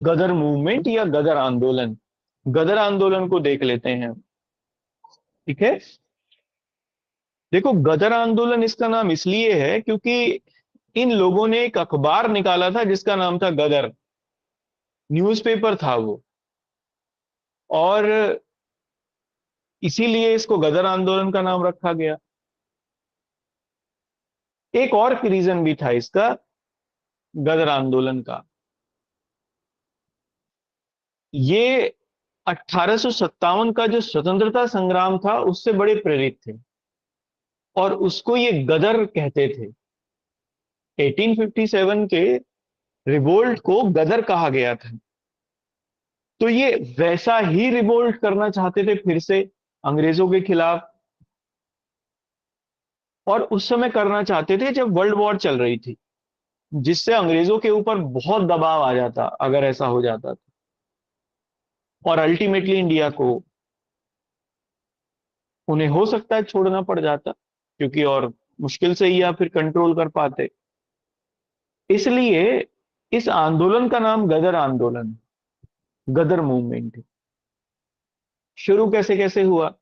गदर movement या गदर आंदोलन। गदर आंदोलन को देख लेते हैं। ठीक है। देखो, गदर आंदोलन इसका नाम इसलिए है क्योंकि इन लोगों ने एक अखबार निकाला था जिसका नाम था गदर। न्यूज़पेपर था वो। और इसीलिए इसको गदर आंदोलन का नाम रखा गया। एक और रीजन भी था इसका, गदर आंदोलन का। ये 1857 का जो स्वतंत्रता संग्राम था उससे बड़े प्रेरित थे, और उसको ये गदर कहते थे। 1857 के रिवोल्ट को गदर कहा गया था। तो ये वैसा ही रिवोल्ट करना चाहते थे फिर से अंग्रेजों के खिलाफ। और उस समय करना चाहते थे जब वर्ल्ड वॉर चल रही थी, जिससे अंग्रेजों के ऊपर बहुत दबाव आ जाता अगर ऐसा हो जाता तो। और अल्टीमेटली इंडिया को, उन्हें हो सकता है छोड़ना पड़ जाता, क्योंकि और मुश्किल से ही या फिर कंट्रोल कर पाते। इसलिए इस आंदोलन का नाम गदर आंदोलन, गदर मूवमेंट। शुरू कैसे कैसे हुआ,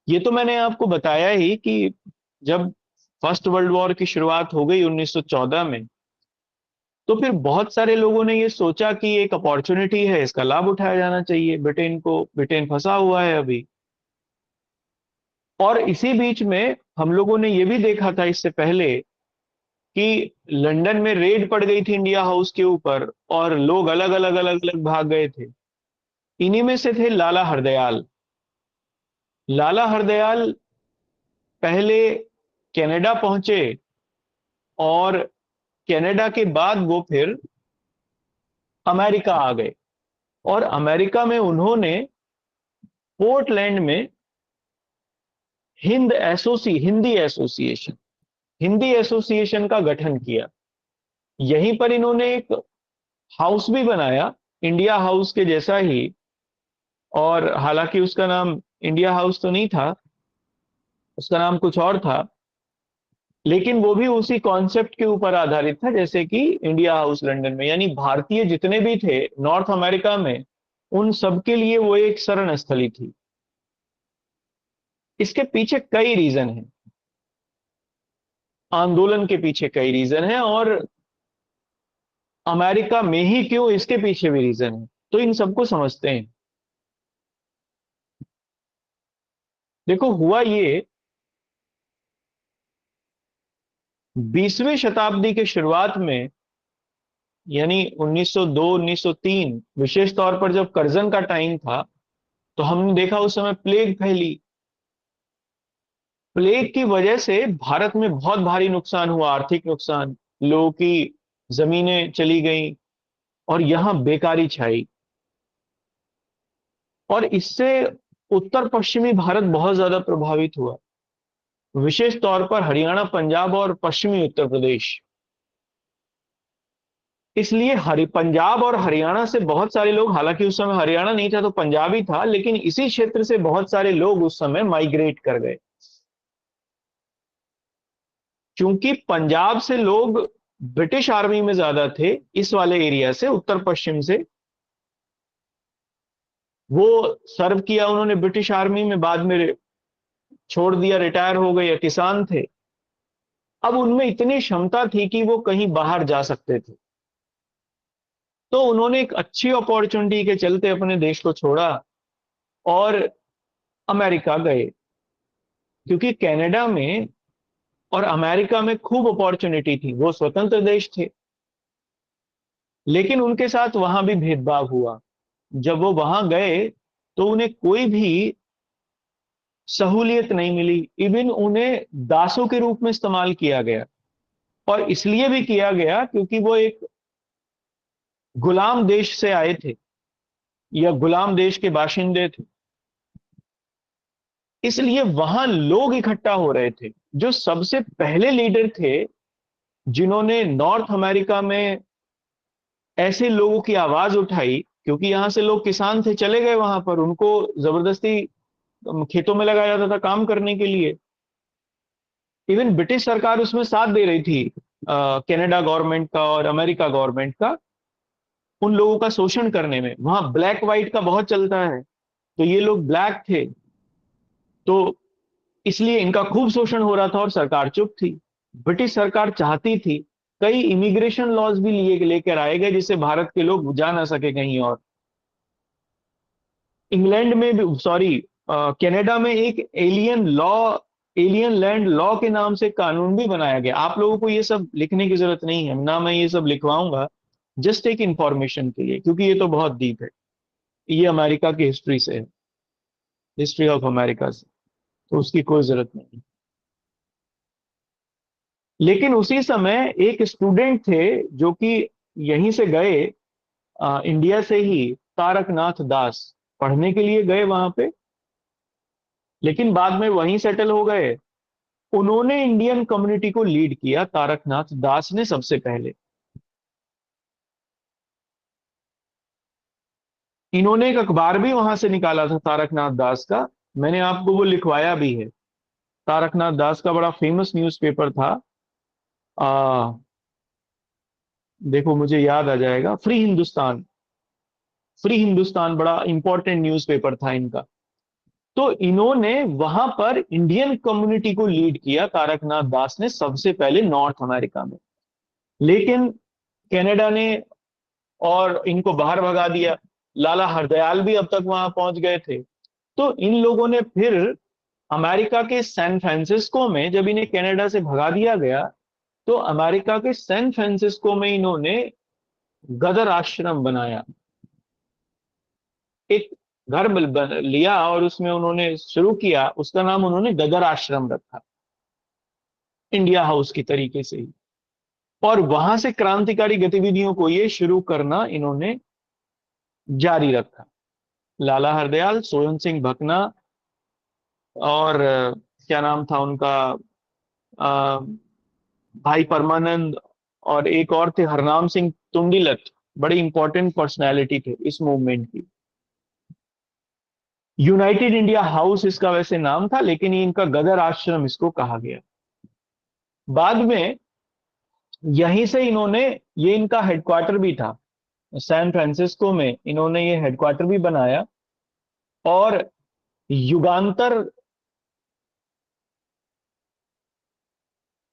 ये तो मैंने आपको बताया ही कि जब फर्स्ट वर्ल्ड वॉर की शुरुआत हो गई 1914 में, तो फिर बहुत सारे लोगों ने ये सोचा कि एक अपॉर्चुनिटी है, इसका लाभ उठाया जाना चाहिए। ब्रिटेन फंसा हुआ है अभी। और इसी बीच में हम लोगों ने ये भी देखा था इससे पहले कि लंदन में रेड पड़ गई थी इंडिया हाउस के ऊपर, और लोग अलग अलग अलग अलग भाग गए थे। इन्हीं में से थे लाला हरदयाल। लाला हरदयाल पहले कनाडा पहुंचे, और कनाडा के बाद वो फिर अमेरिका आ गए। और अमेरिका में उन्होंने पोर्टलैंड में हिंदी एसोसिएशन का गठन किया। यहीं पर इन्होंने एक हाउस भी बनाया, इंडिया हाउस के जैसा ही। और हालांकि उसका नाम इंडिया हाउस तो नहीं था, उसका नाम कुछ और था, लेकिन वो भी उसी कॉन्सेप्ट के ऊपर आधारित था जैसे कि इंडिया हाउस लंदन में। यानी भारतीय जितने भी थे नॉर्थ अमेरिका में, उन सबके लिए वो एक शरण स्थली थी। इसके पीछे कई रीजन हैं, आंदोलन के पीछे कई रीजन हैं, और अमेरिका में ही क्यों, इसके पीछे भी रीजन है। तो इन सबको समझते हैं। देखो, हुआ ये 20वीं शताब्दी के शुरुआत में, यानी 1902 1903, विशेष तौर पर जब करजन का टाइम था, तो हमने देखा उस समय प्लेग फैली। प्लेग की वजह से भारत में बहुत भारी नुकसान हुआ, आर्थिक नुकसान। लोगों की जमीनें चली गईं, और यहां बेकारी छाई। और इससे उत्तर पश्चिमी भारत बहुत ज्यादा प्रभावित हुआ, विशेष तौर पर हरियाणा, पंजाब और पश्चिमी उत्तर प्रदेश। इसलिए पंजाब और हरियाणा से बहुत सारे लोग, हालांकि उस समय हरियाणा नहीं था तो पंजाब ही था, लेकिन इसी क्षेत्र से बहुत सारे लोग उस समय माइग्रेट कर गए। क्योंकि पंजाब से लोग ब्रिटिश आर्मी में ज्यादा थे, इस वाले एरिया से, उत्तर पश्चिम से। वो सर्व किया उन्होंने ब्रिटिश आर्मी में, बाद में छोड़ दिया, रिटायर हो गए, या किसान थे। अब उनमें इतनी क्षमता थी कि वो कहीं बाहर जा सकते थे। तो उन्होंने एक अच्छी अपॉर्चुनिटी के चलते अपने देश को छोड़ा और अमेरिका गए। क्योंकि कनाडा में और अमेरिका में खूब अपॉर्चुनिटी थी, वो स्वतंत्र देश थे। लेकिन उनके साथ वहां भी भेदभाव हुआ। जब वो वहां गए तो उन्हें कोई भी सहूलियत नहीं मिली। इवन उन्हें दासों के रूप में इस्तेमाल किया गया। और इसलिए भी किया गया क्योंकि वो एक गुलाम देश से आए थे, या गुलाम देश के बाशिंदे थे। इसलिए वहां लोग इकट्ठा हो रहे थे। जो सबसे पहले लीडर थे जिन्होंने नॉर्थ अमेरिका में ऐसे लोगों की आवाज उठाई, क्योंकि यहां से लोग किसान थे, चले गए वहां पर, उनको जबरदस्ती खेतों में लगाया जाता था काम करने के लिए। इवन ब्रिटिश सरकार उसमें साथ दे रही थी, कनाडा गवर्नमेंट का और अमेरिका गवर्नमेंट का। उन लोगों का शोषण करने में। वहां ब्लैक व्हाइट का बहुत चलता है, तो ये लोग ब्लैक थे, तो इसलिए इनका खूब शोषण हो रहा था और सरकार चुप थी। ब्रिटिश सरकार चाहती थी, कई इमिग्रेशन लॉज भी लिए लेकर आए गए जिससे भारत के लोग जा ना सके कहीं और। इंग्लैंड में भी, सॉरी, कनाडा में एक एलियन लैंड लॉ के नाम से कानून भी बनाया गया। आप लोगों को ये सब लिखने की जरूरत नहीं है, ना मैं ये सब लिखवाऊंगा, जस्ट एक इंफॉर्मेशन के लिए, क्योंकि ये तो बहुत डीप है। ये अमेरिका की हिस्ट्री से है, हिस्ट्री ऑफ अमेरिका से, तो उसकी कोई जरूरत नहीं। लेकिन उसी समय एक स्टूडेंट थे जो कि यहीं से गए, इंडिया से ही, तारकनाथ दास, पढ़ने के लिए गए वहां पे, लेकिन बाद में वहीं सेटल हो गए। उन्होंने इंडियन कम्युनिटी को लीड किया, तारकनाथ दास ने सबसे पहले। इन्होंने एक अखबार भी वहां से निकाला था तारकनाथ दास का, मैंने आपको वो लिखवाया भी है। तारकनाथ दास का बड़ा फेमस न्यूज़पेपर था, आ, देखो मुझे याद आ जाएगा, फ्री हिंदुस्तान। फ्री हिंदुस्तान बड़ा इंपॉर्टेंट न्यूज़पेपर था इनका। तो इन्होंने वहां पर इंडियन कम्युनिटी को लीड किया, तारकनाथ दास ने सबसे पहले नॉर्थ अमेरिका में। लेकिन कनाडा ने और इनको बाहर भगा दिया। लाला हरदयाल भी अब तक वहां पहुंच गए थे। तो इन लोगों ने फिर अमेरिका के सैन फ्रांसिस्को में, जब इन्हें कनाडा से भगा दिया गया, तो अमेरिका के सैन फ्रांसिस्को में इन्होंने गदर आश्रम बनाया। एक घर लिया और उसमें उन्होंने शुरू किया, उसका नाम उन्होंने गदर आश्रम रखा, इंडिया हाउस की तरीके से ही। और वहां से क्रांतिकारी गतिविधियों को ये शुरू करना इन्होंने जारी रखा। लाला हरदयाल, सोयन सिंह भकना, और क्या नाम था उनका, अ, भाई परमानंद, और एक और थे हरनाम सिंह तुंगीलत, बड़े इंपॉर्टेंट पर्सनालिटी थे इस मूवमेंट की। यूनाइटेड इंडिया हाउस इसका वैसे नाम था, लेकिन ये इनका गदर आश्रम इसको कहा गया। बाद में यहीं से इन्होंने, ये इनका हेडक्वार्टर भी था, सैन फ्रांसिस्को में इन्होंने ये हेडक्वार्टर भी बनाया। और युगांतर,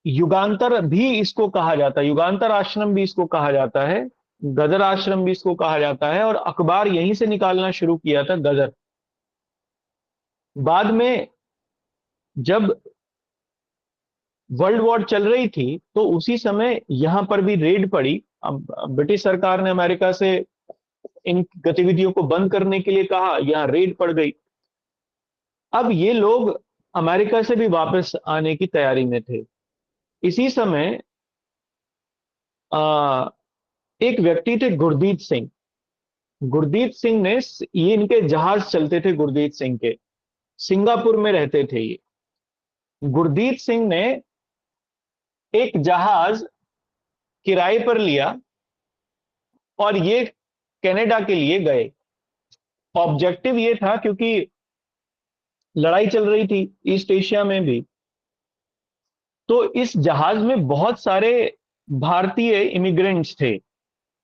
युगांतर भी इसको कहा जाता है, युगांतर आश्रम भी इसको कहा जाता है, गदर आश्रम भी इसको कहा जाता है। और अखबार यहीं से निकालना शुरू किया था, गदर। बाद में जब वर्ल्ड वॉर चल रही थी, तो उसी समय यहां पर भी रेड पड़ी। अब ब्रिटिश सरकार ने अमेरिका से इन गतिविधियों को बंद करने के लिए कहा, यहां रेड पड़ गई। अब ये लोग अमेरिका से भी वापस आने की तैयारी में थे। इसी समय आ, एक व्यक्ति थे गुरदीप सिंह। गुरदीप सिंह ने, ये इनके जहाज चलते थे गुरदीप सिंह के, सिंगापुर में रहते थे ये। गुरदीप सिंह ने एक जहाज किराए पर लिया और ये कनाडा के लिए गए। ऑब्जेक्टिव ये था, क्योंकि लड़ाई चल रही थी ईस्ट एशिया में भी, तो इस जहाज में बहुत सारे भारतीय इमिग्रेंट्स थे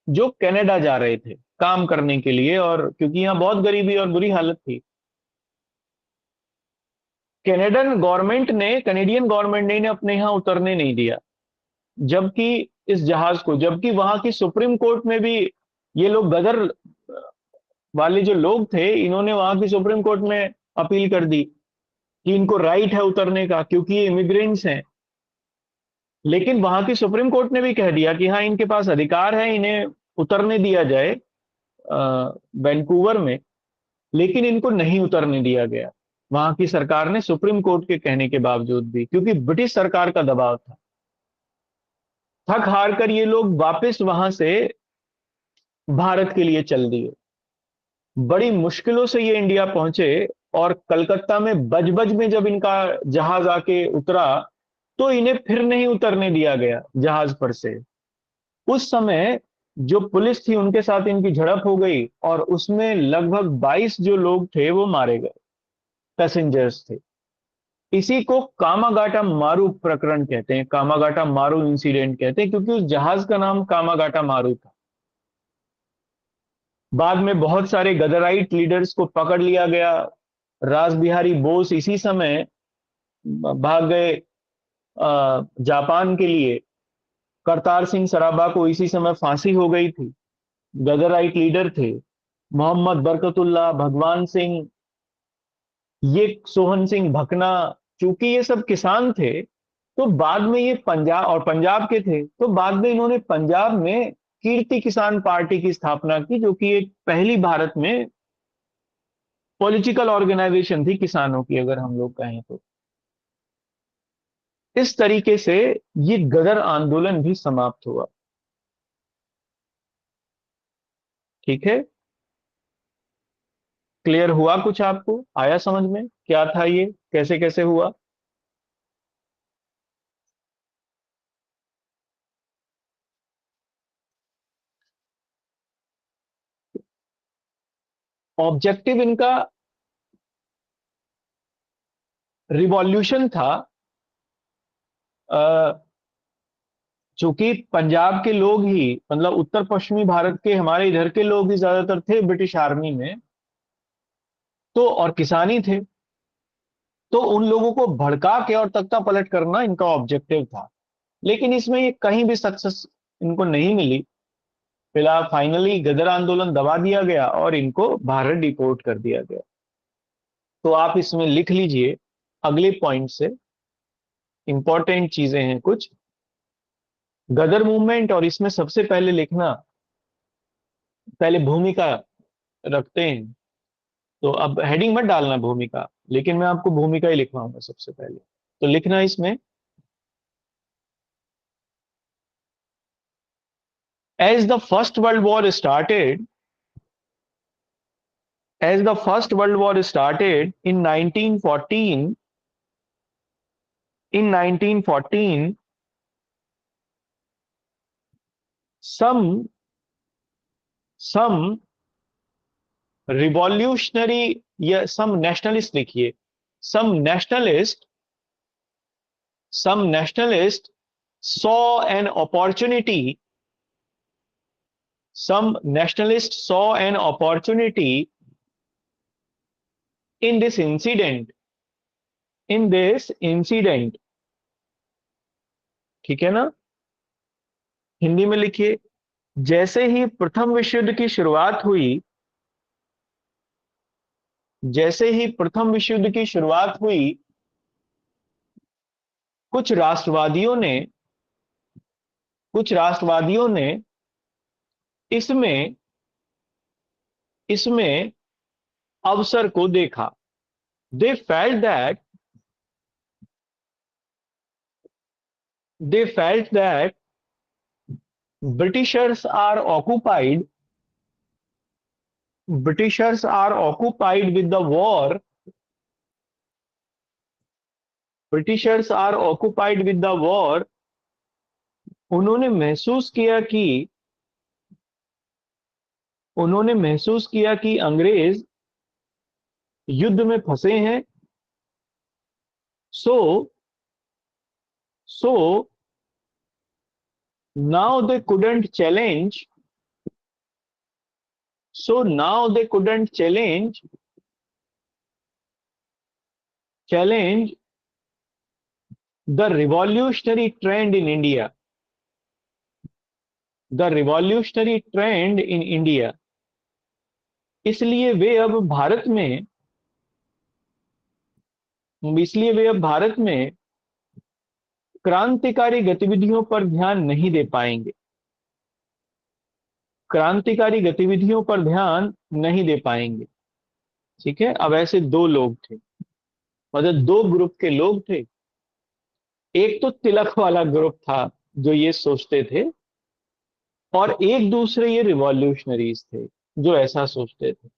जो कनाडा जा रहे थे काम करने के लिए, और क्योंकि यहां बहुत गरीबी और बुरी हालत थी। कनेडियन गवर्नमेंट ने इन्हें अपने यहां उतरने नहीं दिया, जबकि इस जहाज को, जबकि वहां की सुप्रीम कोर्ट में भी ये लोग, गदर वाले जो लोग थे, इन्होंने वहां की सुप्रीम कोर्ट में अपील कर दी कि इनको राइट है उतरने का, क्योंकि ये इमिग्रेंट्स हैं। लेकिन वहां की सुप्रीम कोर्ट ने भी कह दिया कि हाँ, इनके पास अधिकार है, इन्हें उतरने दिया जाए वैंकूवर में। लेकिन इनको नहीं उतरने दिया गया वहां की सरकार ने, सुप्रीम कोर्ट के कहने के बावजूद भी, क्योंकि ब्रिटिश सरकार का दबाव था। थक हार कर ये लोग वापस वहां से भारत के लिए चल दिए। बड़ी मुश्किलों से ये इंडिया पहुंचे, और कलकत्ता में बजबज में जब इनका जहाज आके उतरा, तो इन्हें फिर नहीं उतरने दिया गया जहाज पर से। उस समय जो पुलिस थी उनके साथ इनकी झड़प हो गई, और उसमें लगभग 22 जो लोग थे वो मारे गए, पैसेंजर्स थे। इसी को कामागाटा मारू प्रकरण कहते हैं, कामागाटा मारू इंसिडेंट कहते हैं, क्योंकि उस जहाज का नाम कामागाटा मारू था। बाद में बहुत सारे गदराइट लीडर्स को पकड़ लिया गया। रास बिहारी बोस इसी समय भाग गए जापान के लिए। करतार सिंह सराबा को इसी समय फांसी हो गई थी। गदराइट लीडर थे मोहम्मद बरकतुल्लाह, भगवान सिंह, ये सोहन सिंह भकना। चूंकि ये सब किसान थे, तो बाद में ये पंजाब और पंजाब के थे, तो बाद में इन्होंने पंजाब में कीर्ति किसान पार्टी की स्थापना की, जो कि एक पहली भारत में पॉलिटिकल ऑर्गेनाइजेशन थी किसानों की, अगर हम लोग कहें तो। इस तरीके से ये गदर आंदोलन भी समाप्त हुआ। ठीक है, क्लियर हुआ? कुछ आपको आया समझ में क्या था ये, कैसे कैसे हुआ? ऑब्जेक्टिव इनका रिवॉल्यूशन था। चूंकि पंजाब के लोग ही, मतलब उत्तर पश्चिमी भारत के हमारे इधर के लोग ही ज्यादातर थे ब्रिटिश आर्मी में, तो और किसानी थे, तो उन लोगों को भड़का के और तख्ता पलट करना इनका ऑब्जेक्टिव था। लेकिन इसमें ये कहीं भी सक्सेस इनको नहीं मिली। फिलहाल फाइनली गदर आंदोलन दबा दिया गया और इनको भारत डिपोर्ट कर दिया गया। तो आप इसमें लिख लीजिए अगले पॉइंट से, इंपॉर्टेंट चीजें हैं कुछ गदर मूवमेंट। और इसमें सबसे पहले लिखना, पहले भूमिका रखते हैं। तो अब हेडिंग मत डालना भूमिका, लेकिन मैं आपको भूमिका ही लिखवाऊंगा सबसे पहले। तो लिखना इसमें, as the first world war started, as the first world war started in 1914, in 1914 some some revolutionary या some nationalist लिखिए, some nationalist some nationalist saw an opportunity, some nationalist saw an opportunity in this incident, in this incident। ठीक है ना? हिंदी में लिखिए, जैसे ही प्रथम विश्व युद्ध की शुरुआत हुई, जैसे ही प्रथम विश्व युद्ध की शुरुआत हुई, कुछ राष्ट्रवादियों ने कुछ राष्ट्रवादियों ने इसमें इसमें अवसर को देखा। They felt that they felt that Britishers are occupied Britishers are occupied with the war Britishers are occupied with the war. उन्होंने महसूस किया कि उन्होंने महसूस किया कि अंग्रेज युद्ध में फंसे हैं। So so now they couldn't challenge so now they couldn't challenge the revolutionary trend in India, the revolutionary trend in India। इसलिए वे अब भारत में इसलिए वे अब भारत में क्रांतिकारी गतिविधियों पर ध्यान नहीं दे पाएंगे, क्रांतिकारी गतिविधियों पर ध्यान नहीं दे पाएंगे। ठीक है, अब ऐसे दो लोग थे, मतलब दो ग्रुप के लोग थे। एक तो तिलक वाला ग्रुप था जो ये सोचते थे, और एक दूसरे ये रिवॉल्यूशनरीज थे जो ऐसा सोचते थे।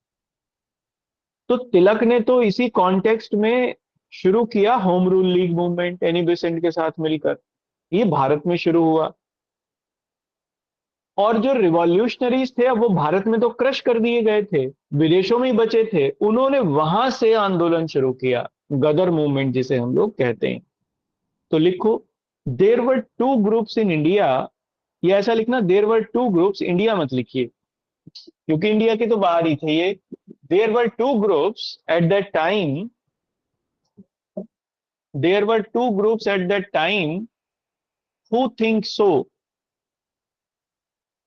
तो तिलक ने तो इसी कॉन्टेक्स्ट में शुरू किया home rule league movement Annie Besant के साथ मिलकर, ये भारत में शुरू हुआ। और जो रिवॉल्यूशनरीज थे, अब वो भारत में तो क्रश कर दिए गए थे, विदेशों में ही बचे थे, उन्होंने वहां से आंदोलन शुरू किया, गदर मूवमेंट जिसे हम लोग कहते हैं। तो लिखो, देर वर टू ग्रुप्स इन इंडिया, या ऐसा लिखना, देर वर टू ग्रुप्स, इंडिया मत लिखिए, क्योंकि इंडिया के तो बाहर ही थे ये। There were two groups at that time, there were two groups at that time who think so,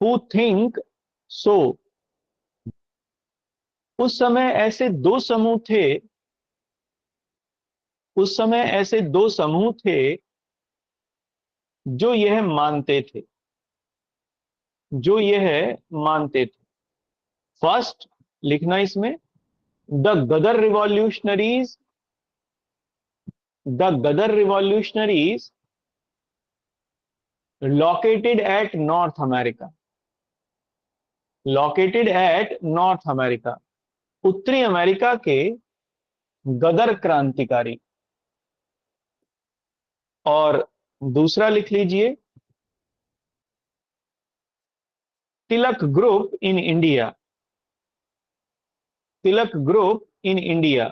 who think so. उस समय ऐसे दो समूह थे, उस समय ऐसे दो समूह थे जो यह मानते थे, जो यह मानते थे। फर्स्ट लिखना इसमें, the Ghadar revolutionaries, the Ghadar revolutionaries located at North America, located at North America, उत्तरी अमेरिका के गदर क्रांतिकारी। और दूसरा लिख लीजिए, Tilak group in India, Tilak group in India,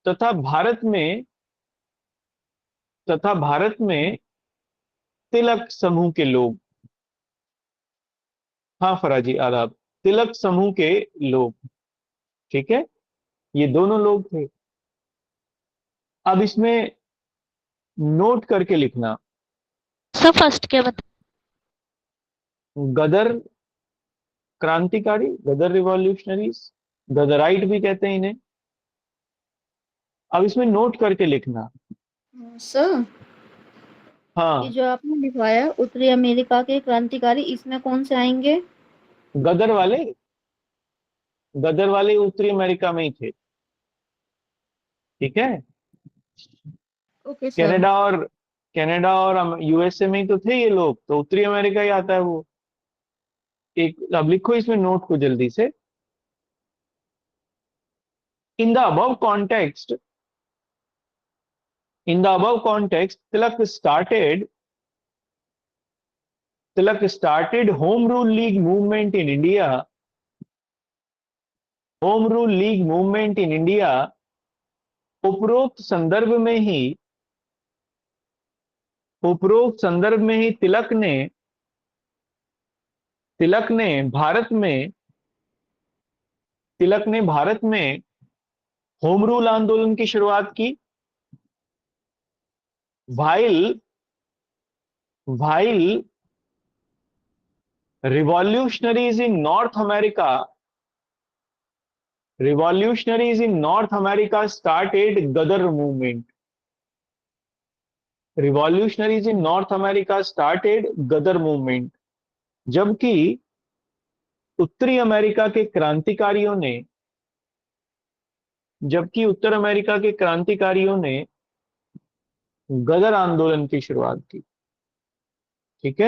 तथा भारत में, तथा भारत में तिलक समूह के लोग। हाँ फराजी आदाब, तिलक समूह के लोग। ठीक है, ये दोनों लोग थे। अब इसमें नोट करके लिखना, सर फर्स्ट क्या बता। गदर क्रांतिकारी, गदर रिवॉल्यूशनरीज, गदराइट भी कहते हैं इन्हें। अब इसमें नोट करके लिखना। सर, ये हाँ, जो आपने लिखवाया उत्तरी अमेरिका के क्रांतिकारी, इसमें कौन से आएंगे? गदर वाले, गदर वाले उत्तरी अमेरिका में ही थे। ठीक है, ओके सर। कनाडा और, कनाडा और यूएसए में ही तो थे ये लोग, तो उत्तरी अमेरिका ही आता है वो। एक अब लिखो इसमें नोट को जल्दी से। In the above context, in the above context Tilak started home rule league movement in India, home rule league movement in India. उपरोक्त संदर्भ में ही, उपरोक्त संदर्भ में ही तिलक ने भारत में, तिलक ने भारत में होम रूल आंदोलन की शुरुआत की। वाइल, वाइल रिवॉल्यूशनरीज इन नॉर्थ अमेरिका, रिवॉल्यूशनरीज इन नॉर्थ अमेरिका स्टार्टेड गदर मूवमेंट, रिवॉल्यूशनरीज इन नॉर्थ अमेरिका स्टार्टेड गदर मूवमेंट। जबकि उत्तरी अमेरिका के क्रांतिकारियों ने, जबकि उत्तर अमेरिका के क्रांतिकारियों ने गदर आंदोलन की शुरुआत की। ठीक है।